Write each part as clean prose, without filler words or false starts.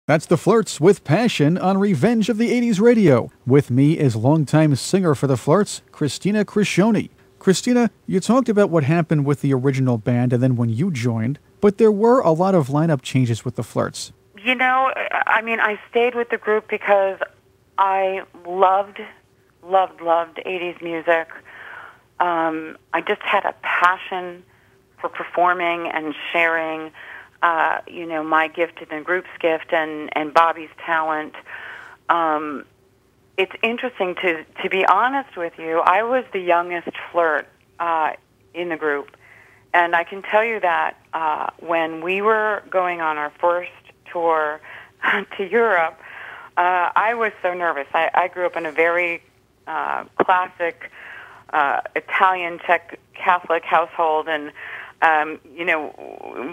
That's the Flirts with Passion on Revenge of the 80s Radio. With me is longtime singer for the Flirts, Christina Criscione. Christina, you talked about what happened with the original band and then when you joined, but there were a lot of lineup changes with the Flirts. You know, I stayed with the group because I loved 80s music. I just had a passion for performing and sharing, my gift and the group's gift and Bobby's talent. It's interesting to be honest with you. I was the youngest Flirt in the group, and I can tell you that when we were going on our first tour to Europe, I was so nervous. I grew up in a very classic Italian Czech Catholic household, and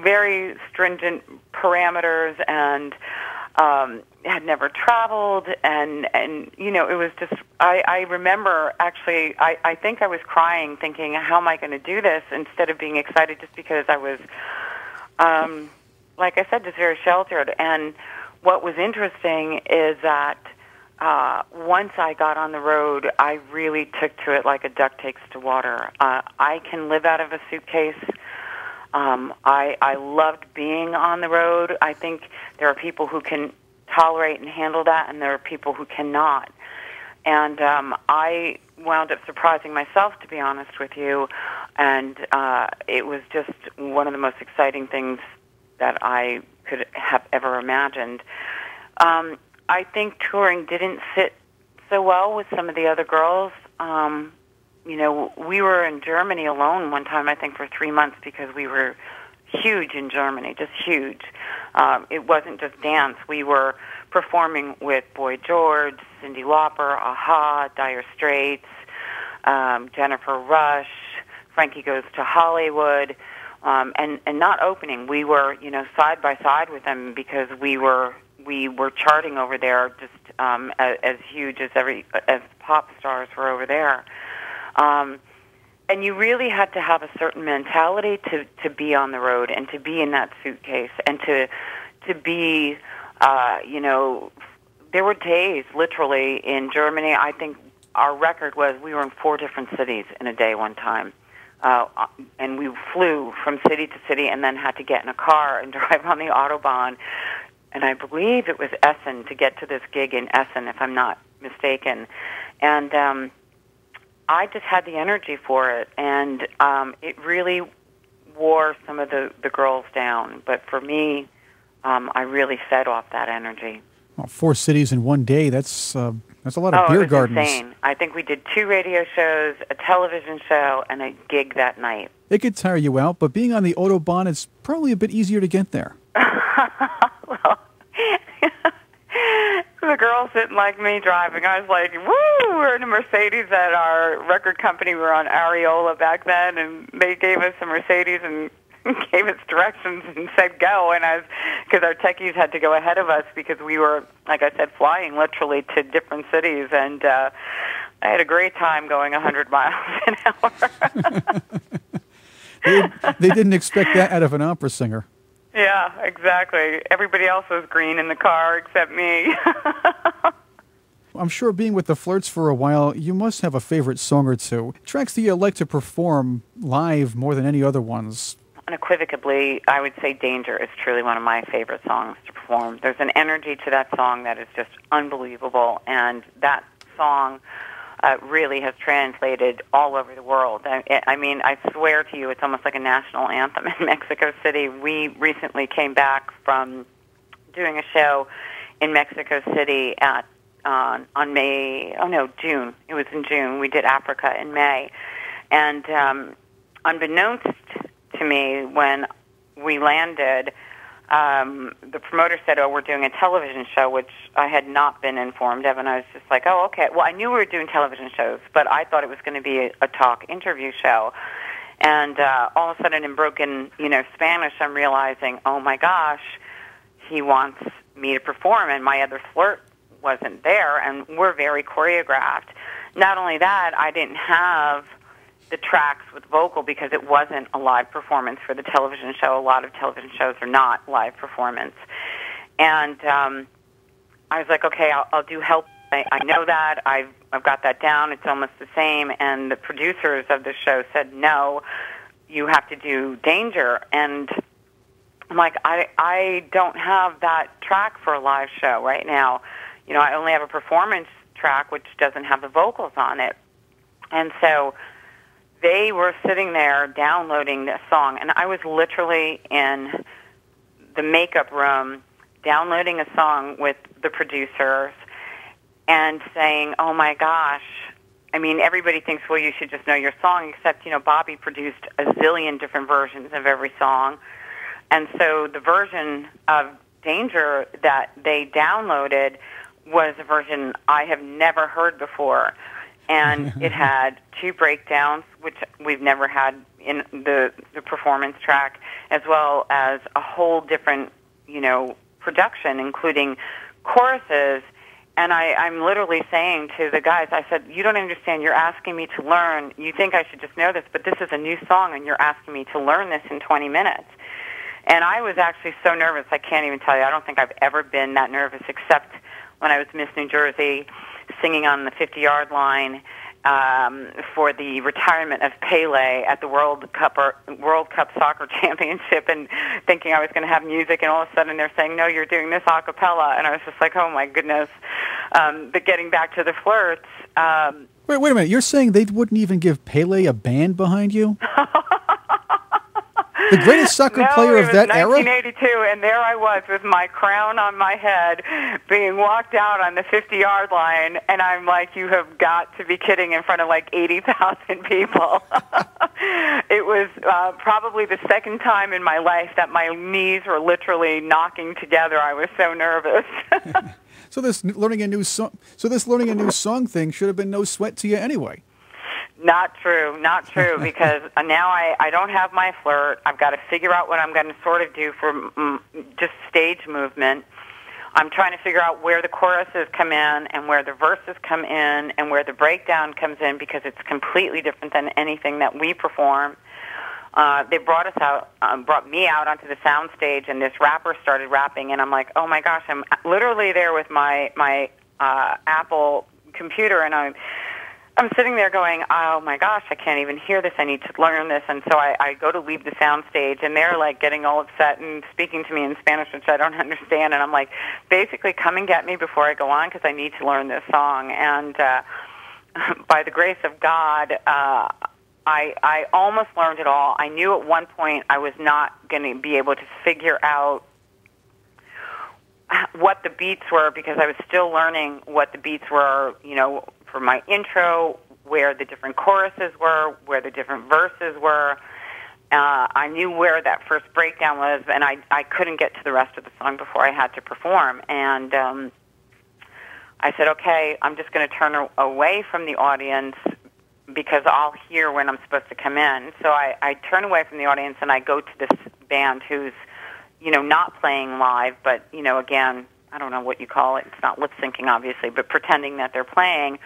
very stringent parameters, and had never traveled, and it was just, I remember actually, I think I was crying thinking, how am I going to do this, instead of being excited just because I was, like I said, just very sheltered. And what was interesting is that once I got on the road, I really took to it like a duck takes to water. I can live out of a suitcase. I loved being on the road. I think there are people who can tolerate and handle that, and there are people who cannot. And I wound up surprising myself, to be honest with you, and it was just one of the most exciting things that I could have ever imagined. I think touring didn't sit so well with some of the other girls. We were in Germany alone one time, I think, for 3 months because we were huge in Germany, just huge. It wasn't just dance. We were performing with Boy George, Cyndi Lauper, Aha, Dire Straits, Jennifer Rush, Frankie Goes to Hollywood, and not opening. We were, side by side with them because we were charting over there, just as huge as pop stars were over there. And you really had to have a certain mentality to be on the road and to be in that suitcase and to be, there were days literally in Germany. I think our record was we were in 4 different cities in a day one time. And we flew from city to city and then had to get in a car and drive on the Autobahn. And I believe it was Essen to get to this gig in Essen, if I'm not mistaken. And I just had the energy for it, and it really wore some of the girls down. But for me, I really fed off that energy. Well, 4 cities in one day, that's a lot of beer gardens. Insane. I think we did 2 radio shows, a television show, and a gig that night. It could tire you out, but being on the Autobahn, it's probably a bit easier to get there. Well, the girls didn't like me driving. I was like, woo, we're in a Mercedes at our record company. We were on Areola back then, and they gave us a Mercedes and gave us directions and said go. And because our techies had to go ahead of us because we were, like I said, flying literally to different cities. And I had a great time going 100 miles an hour. They didn't expect that out of an opera singer. Yeah, exactly. Everybody else was green in the car except me. I'm sure being with the Flirts for a while, you must have a favorite song or two. Tracks that you like to perform live more than any other ones. Unequivocally, I would say Danger is truly one of my favorite songs to perform. There's an energy to that song that is just unbelievable, and that song really has translated all over the world. I mean, I swear to you, it's almost like a national anthem in Mexico City. We recently came back from doing a show in Mexico City on June. It was in June. We did Africa in May. And unbeknownst to me, when we landed, the promoter said, we're doing a television show, which I had not been informed of, and I was just like, oh, okay. Well, I knew we were doing television shows, but I thought it was going to be a talk interview show. And all of a sudden, in broken, Spanish, I'm realizing, oh, my gosh, he wants me to perform, and my other Flirt wasn't there, and we're very choreographed. Not only that, I didn't have the tracks with vocal because it wasn't a live performance for the television show. A lot of television shows are not live performance. And I was like, okay, I'll do Help. I know that. I've got that down. It's almost the same. And the producers of the show said, no, you have to do Danger. And I'm like, I don't have that track for a live show right now. You know, I only have a performance track which doesn't have the vocals on it. And so they were sitting there downloading this song, and I was literally in the makeup room downloading a song with the producers and saying, oh my gosh, I mean, everybody thinks, well, you should just know your song, except, you know, Bobby produced a zillion different versions of every song. And so the version of Danger that they downloaded was a version I have never heard before. And it had 2 breakdowns, which we've never had in the performance track, as well as a whole different, you know, production, including choruses. And I'm literally saying to the guys, I said, you don't understand. You're asking me to learn. You think I should just know this, but this is a new song, and you're asking me to learn this in 20 minutes. And I was actually so nervous, I can't even tell you. I don't think I've ever been that nervous, except when I was Miss New Jersey, singing on the 50-yard line for the retirement of Pele at the World Cup Soccer Championship, and thinking I was going to have music, and all of a sudden they're saying, no, you're doing this a cappella, and I was just like, oh my goodness. But getting back to the Flirts. Wait a minute. You're saying they wouldn't even give Pele a band behind you? The greatest soccer player of that era? 1982, and there I was with my crown on my head being walked out on the 50-yard line, and I'm like, you have got to be kidding, in front of like 80,000 people. It was probably the second time in my life that my knees were literally knocking together. I was so nervous. So this learning a new song thing should have been no sweat to you anyway. Not true, because now I don't have my Flirt. I've got to figure out what I'm going to sort of do for just stage movement. I'm trying to figure out where the choruses come in and where the verses come in and where the breakdown comes in, because it's completely different than anything that we perform. They brought me out onto the sound stage, and this rapper started rapping, and I'm like, oh my gosh, I'm literally there with my Apple computer, and I'm sitting there going, oh my gosh, I can't even hear this. I need to learn this. And so I go to leave the sound stage, and they're like getting all upset and speaking to me in Spanish, which I don't understand. And I'm like, basically, come and get me before I go on, because I need to learn this song. And by the grace of God, I almost learned it all. I knew at one point I was not going to be able to figure out what the beats were, because I was still learning what the beats were, you know, for my intro, where the different choruses were, where the different verses were. I knew where that first breakdown was, and I couldn't get to the rest of the song before I had to perform. And I said, okay, I'm just going to turn away from the audience, because I'll hear when I'm supposed to come in. So I turn away from the audience, and I go to this band who's, you know, not playing live, but, you know, again, I don't know what you call it. It's not lip syncing, obviously, but pretending that they're playing.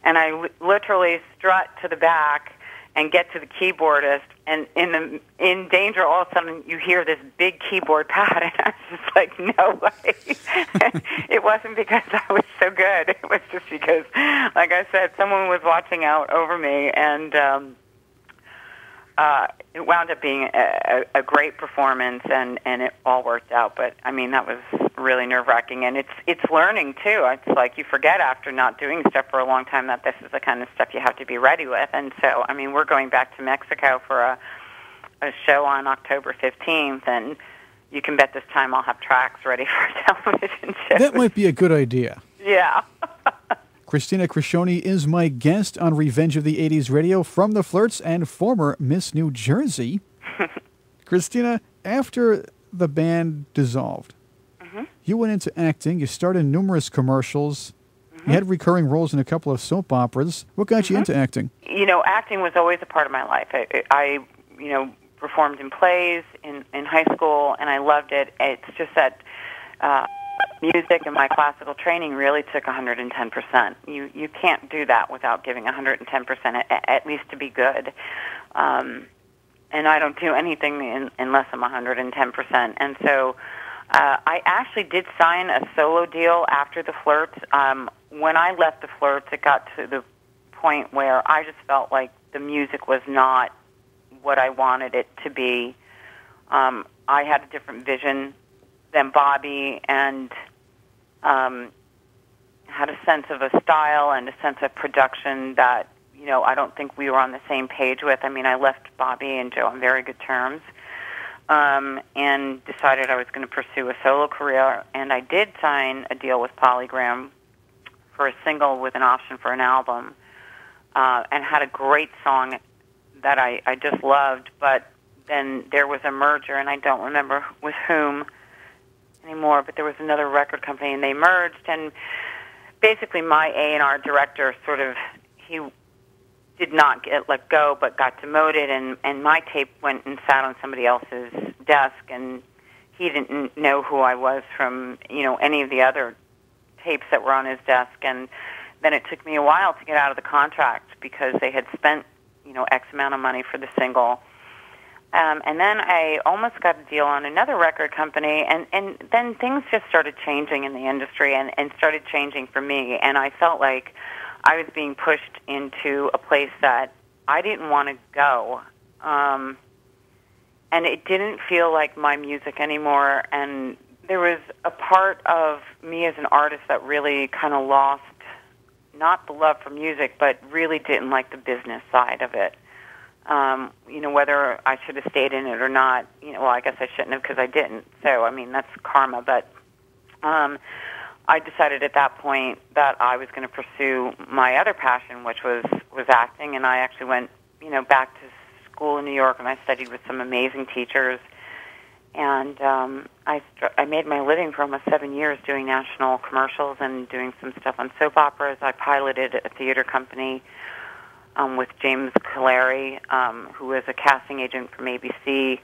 And I literally strut to the back and get to the keyboardist, and in Danger, all of a sudden you hear this big keyboard pad, and I was just like, no way. It wasn't because I was so good. It was just because, like I said, someone was watching out over me, and it wound up being a great performance, and it all worked out. But I mean, that was really nerve-wracking, and it's learning too. It's like you forget after not doing stuff for a long time that this is the kind of stuff you have to be ready with. And so, I mean, we're going back to Mexico for a show on October 15th, and you can bet this time I'll have tracks ready for a television show. That might be a good idea. Yeah. Christina Criscione is my guest on Revenge of the 80s Radio from the Flirts and former Miss New Jersey. Christina, after the band dissolved, you went into acting. You starred in numerous commercials. You had recurring roles in a couple of soap operas. What got you into acting? You know, acting was always a part of my life. I you know, performed in plays in high school, and I loved it. It's just that music and my classical training really took 110%. You can't do that without giving 110%, at least to be good. And I don't do anything unless I'm 110%. And so I actually did sign a solo deal after the Flirts. When I left the Flirts, it got to the point where I just felt like the music was not what I wanted it to be. I had a different vision than Bobby, and had a sense of a style and a sense of production that, I don't think we were on the same page with. I mean, I left Bobby and Joe on very good terms, and decided I was going to pursue a solo career. And I did sign a deal with Polygram for a single with an option for an album, and had a great song that I just loved. But then there was a merger, and I don't remember with whom anymore, but there was another record company, and they merged. And basically my A&R director he did not get let go, but got demoted, and my tape went and sat on somebody else's desk, and he didn't know who I was from, any of the other tapes that were on his desk. And then it took me a while to get out of the contract because they had spent, X amount of money for the single. And then I almost got a deal on another record company, and then things just started changing in the industry and started changing for me, and I felt like I was being pushed into a place that I didn't want to go. And it didn't feel like my music anymore, and there was a part of me as an artist that really kind of lost, not the love for music, but really didn't like the business side of it. Whether I should have stayed in it or not, well, I guess I shouldn't have because I didn't. So, I mean, that's karma. But I decided at that point that I was going to pursue my other passion, which was acting, and I actually went, back to school in New York, and I studied with some amazing teachers. And I made my living for almost 7 years doing national commercials and doing some stuff on soap operas. I piloted a theater company with James Calleri, who was a casting agent from ABC,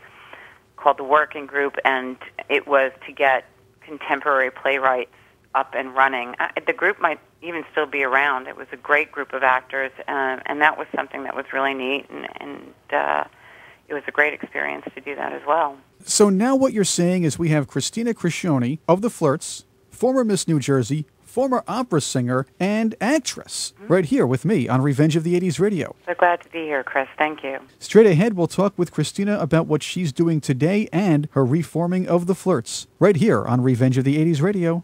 called The Working Group, and it was to get contemporary playwrights up and running. The group might even still be around. It was a great group of actors, and that was something that was really neat, and it was a great experience to do that as well. So now what you're saying is we have Christina Criscione of the Flirts, former Miss New Jersey, former opera singer, and actress, right here with me on Revenge of the 80s Radio. So glad to be here, Chris. Thank you. Straight ahead, we'll talk with Christina about what she's doing today and her reforming of the Flirts, right here on Revenge of the 80s Radio.